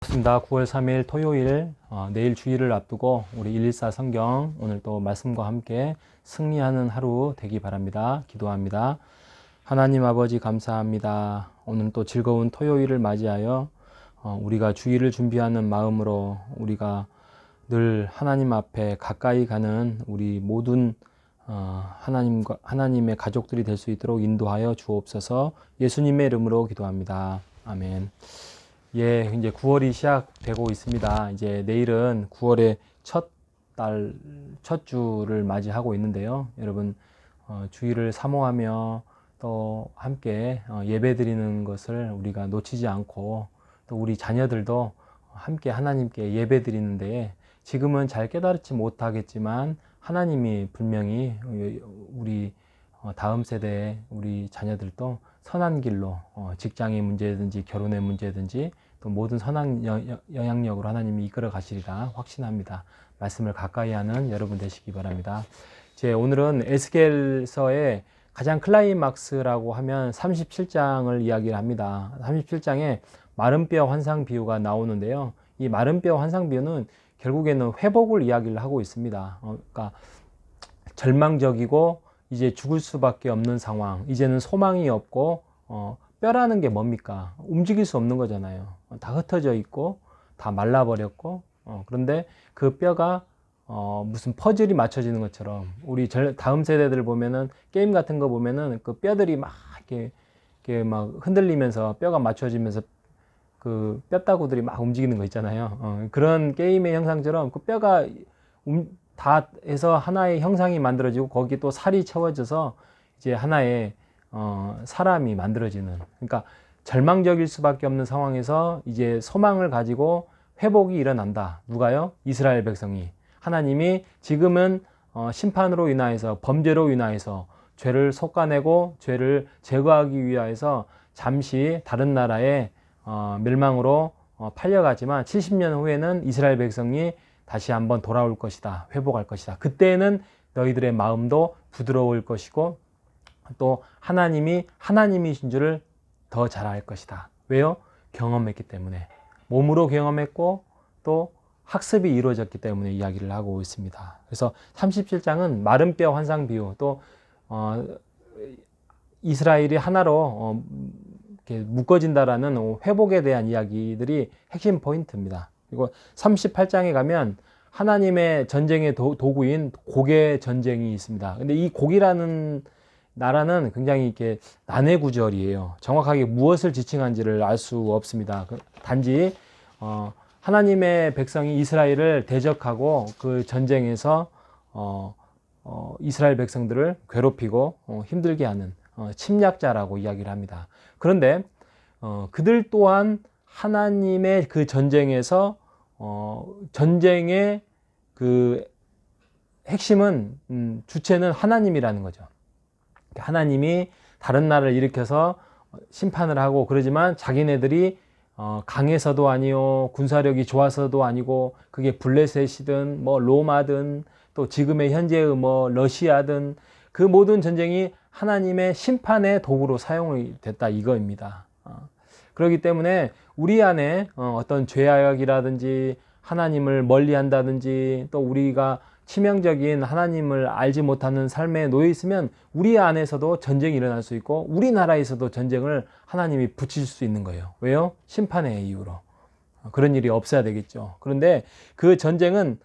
반갑습니다. 9월 3일 토요일, 내일 주일을 앞두고 우리 114 성경 오늘 또 말씀과 함께 승리하는 하루 되기 바랍니다. 기도합니다. 하나님 아버지 감사합니다. 오늘 또 즐거운 토요일을 맞이하여 우리가 주일을 준비하는 마음으로 우리가 늘 하나님 앞에 가까이 가는 우리 모든 하나님의 가족들이 될 수 있도록 인도하여 주옵소서. 예수님의 이름으로 기도합니다. 아멘. 예, 이제 9월이 시작되고 있습니다. 이제 내일은 9월의 첫 주를 맞이하고 있는데요. 여러분, 주일을 사모하며 또 함께 예배 드리는 것을 우리가 놓치지 않고 또 우리 자녀들도 함께 하나님께 예배 드리는데 지금은 잘 깨달지 못하겠지만 하나님이 분명히 우리 다음 세대의 우리 자녀들도 선한 길로 직장의 문제든지 결혼의 문제든지 또 모든 선한 영향력으로 하나님이 이끌어 가시리라 확신합니다. 말씀을 가까이 하는 여러분 되시기 바랍니다. 오늘은 에스겔서의 가장 클라이막스라고 하면 37장을 이야기를 합니다. 37장에 마른 뼈 환상 비유가 나오는데요. 이 마른 뼈 환상 비유는 결국에는 회복을 이야기를 하고 있습니다. 그러니까 절망적이고 이제 죽을 수밖에 없는 상황, 이제는 소망이 없고 뼈라는 게 뭡니까? 움직일 수 없는 거잖아요. 다 흩어져 있고 다 말라버렸고 그런데 그 뼈가 무슨 퍼즐이 맞춰지는 것처럼 우리 다음 세대들 보면은 게임 같은 거 보면은 그 뼈들이 막 이렇게 막 흔들리면서 뼈가 맞춰지면서 그 뼈다구들이 막 움직이는 거 있잖아요. 그런 게임의 형상처럼 그 뼈가 다 해서 하나의 형상이 만들어지고 거기 또 살이 채워져서 이제 하나의 사람이 만들어지는, 그러니까 절망적일 수밖에 없는 상황에서 이제 소망을 가지고 회복이 일어난다. 누가요? 이스라엘 백성이. 하나님이 지금은 심판으로 인하여서 범죄로 인하여서 죄를 솎아내고 죄를 제거하기 위하여서 잠시 다른 나라의 멸망으로 팔려가지만 70년 후에는 이스라엘 백성이 다시 한번 돌아올 것이다. 회복할 것이다. 그때는 너희들의 마음도 부드러울 것이고 또 하나님이신 줄을 더 잘 알 것이다. 왜요? 경험했기 때문에. 몸으로 경험했고 또 학습이 이루어졌기 때문에 이야기를 하고 있습니다. 그래서 37장은 마른 뼈 환상 비유, 또 이스라엘이 하나로 이렇게 묶어진다라는 회복에 대한 이야기들이 핵심 포인트입니다. 그리고 38장에 가면 하나님의 전쟁의 도구인 곡의 전쟁이 있습니다. 근데 이 곡이라는 나라는 굉장히 이렇게 난해 구절이에요. 정확하게 무엇을 지칭한지를 알 수 없습니다. 단지 하나님의 백성이 이스라엘을 대적하고 그 전쟁에서 이스라엘 백성들을 괴롭히고 힘들게 하는 침략자라고 이야기를 합니다. 그런데 그들 또한 하나님의 그 전쟁에서 전쟁의 그 핵심은 주체는 하나님이라는 거죠. 하나님이 다른 나라를 일으켜서 심판을 하고 그러지만 자기네들이 강해서도 아니요 군사력이 좋아서도 아니고 그게 블레셋이든 뭐 로마든 또 지금의 현재의 뭐 러시아든 그 모든 전쟁이 하나님의 심판의 도구로 사용이 됐다 이거입니다. 그렇기 때문에 우리 안에 어떤 죄악이라든지 하나님을 멀리한다든지 또 우리가 치명적인 하나님을 알지 못하는 삶에 놓여 있으면 우리 안에서도 전쟁이 일어날 수 있고 우리나라에서도 전쟁을 하나님이 붙이실 수 있는 거예요. 왜요? 심판의 이유로. 그런 일이 없어야 되겠죠. 그런데 그 전쟁은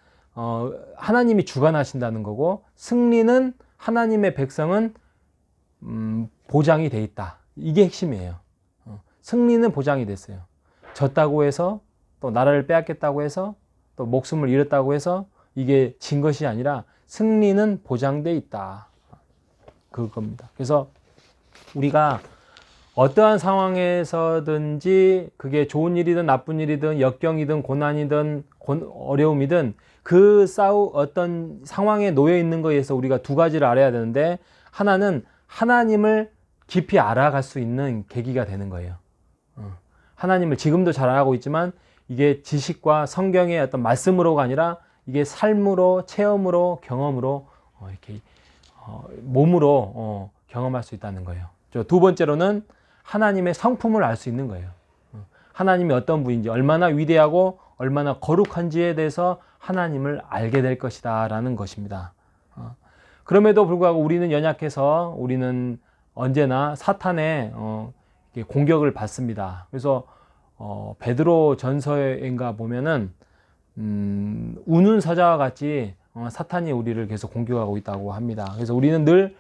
하나님이 주관하신다는 거고 승리는 하나님의 백성은 보장이 돼 있다. 이게 핵심이에요. 승리는 보장이 됐어요. 졌다고 해서 또 나라를 빼앗겼다고 해서 또 목숨을 잃었다고 해서 이게 진 것이 아니라 승리는 보장돼 있다. 그겁니다. 그래서 우리가 어떠한 상황에서든지 그게 좋은 일이든 나쁜 일이든 역경이든 고난이든 어려움이든 그 어떤 상황에 놓여 있는 것에 서 우리가 두 가지를 알아야 되는데 하나는 하나님을 깊이 알아갈 수 있는 계기가 되는 거예요. 하나님을 지금도 잘 알고 있지만 이게 지식과 성경의 어떤 말씀으로가 아니라 이게 삶으로, 체험으로, 경험으로 이렇게 몸으로 경험할 수 있다는 거예요. 두 번째로는 하나님의 성품을 알 수 있는 거예요. 하나님이 어떤 분인지, 얼마나 위대하고 얼마나 거룩한지에 대해서 하나님을 알게 될 것이다 라는 것입니다. 그럼에도 불구하고 우리는 연약해서 우리는 언제나 사탄의 공격을 받습니다. 그래서 베드로 전서인가 보면은 우는 사자와 같이 사탄이 우리를 계속 공격하고 있다고 합니다. 그래서 우리는 늘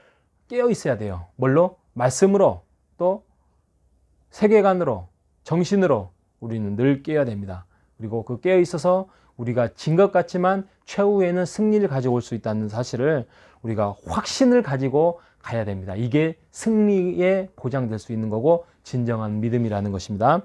깨어 있어야 돼요. 뭘로? 말씀으로, 또 세계관으로, 정신으로 우리는 늘 깨어야 됩니다. 그리고 그 깨어 있어서 우리가 진 것 같지만 최후에는 승리를 가져올 수 있다는 사실을 우리가 확신을 가지고 가야 됩니다. 이게 승리에 보장될 수 있는 거고 진정한 믿음이라는 것입니다.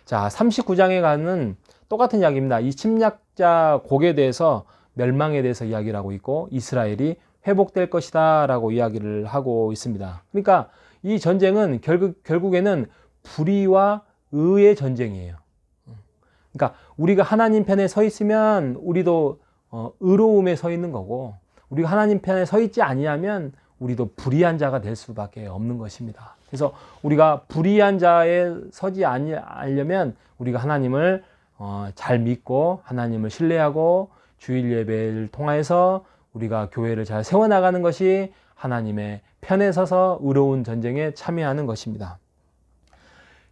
자, 39장에 가는 똑같은 이야기입니다. 이 침략자 곡에 대해서 멸망에 대해서 이야기를 하고 있고 이스라엘이 회복될 것이다 라고 이야기를 하고 있습니다. 그러니까 이 전쟁은 결국에는 불의와 의의 전쟁이에요. 그러니까 우리가 하나님 편에 서 있으면 우리도 의로움에 서 있는 거고, 우리가 하나님 편에 서 있지 아니하면 우리도 불의한 자가 될 수밖에 없는 것입니다. 그래서 우리가 불의한 자에 서지 않으려면 우리가 하나님을 잘 믿고 하나님을 신뢰하고 주일 예배를 통해서 우리가 교회를 잘 세워나가는 것이 하나님의 편에 서서 의로운 전쟁에 참여하는 것입니다.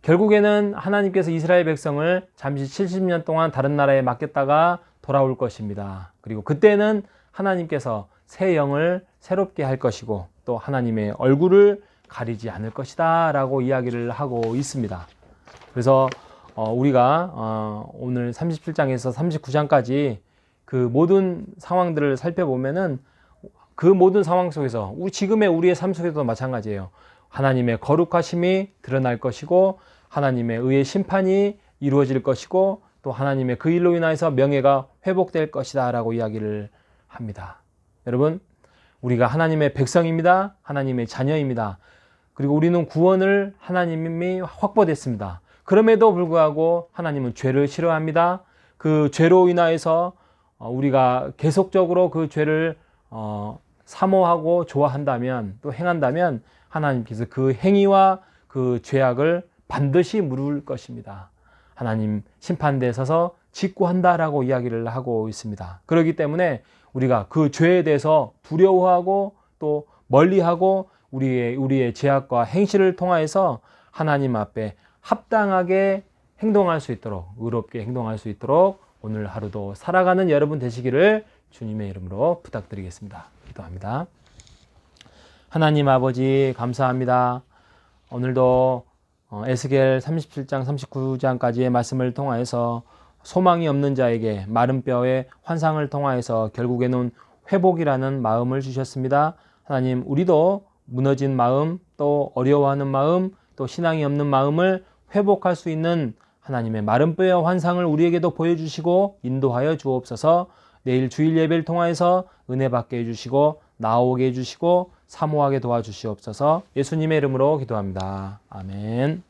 결국에는 하나님께서 이스라엘 백성을 잠시 70년 동안 다른 나라에 맡겼다가 돌아올 것입니다. 그리고 그때는 하나님께서 새 영을 새롭게 할 것이고 또 하나님의 얼굴을 가리지 않을 것이다 라고 이야기를 하고 있습니다. 그래서 우리가 오늘 37장에서 39장까지 그 모든 상황들을 살펴보면은 그 모든 상황 속에서 지금의 우리의 삶 속에서도 마찬가지예요. 하나님의 거룩하심이 드러날 것이고 하나님의 의의 심판이 이루어질 것이고 또 하나님의 그 일로 인하여서 명예가 회복될 것이다 라고 이야기를 합니다. 여러분, 우리가 하나님의 백성입니다. 하나님의 자녀입니다. 그리고 우리는 구원을 하나님이 확보됐습니다. 그럼에도 불구하고 하나님은 죄를 싫어합니다. 그 죄로 인하여서 우리가 계속적으로 그 죄를 사모하고 좋아한다면, 또 행한다면 하나님께서 그 행위와 그 죄악을 반드시 물을 것입니다. 하나님 심판대에 서서 직구한다라고 이야기를 하고 있습니다. 그렇기 때문에 우리가 그 죄에 대해서 두려워하고 또 멀리하고 우리의 죄악과 행실을 통하여서 하나님 앞에 합당하게 행동할 수 있도록, 의롭게 행동할 수 있도록 오늘 하루도 살아가는 여러분 되시기를 주님의 이름으로 부탁드리겠습니다. 기도합니다. 하나님 아버지 감사합니다. 오늘도 에스겔 37장 39장까지의 말씀을 통하여서 소망이 없는 자에게 마른 뼈의 환상을 통하여서 결국에는 회복이라는 마음을 주셨습니다. 하나님, 우리도 무너진 마음, 또 어려워하는 마음, 또 신앙이 없는 마음을 회복할 수 있는 하나님의 마른 뼈의 환상을 우리에게도 보여주시고 인도하여 주옵소서. 내일 주일 예배를 통하여서 은혜 받게 해주시고 나오게 해주시고 사모하게 도와주시옵소서. 예수님의 이름으로 기도합니다. 아멘.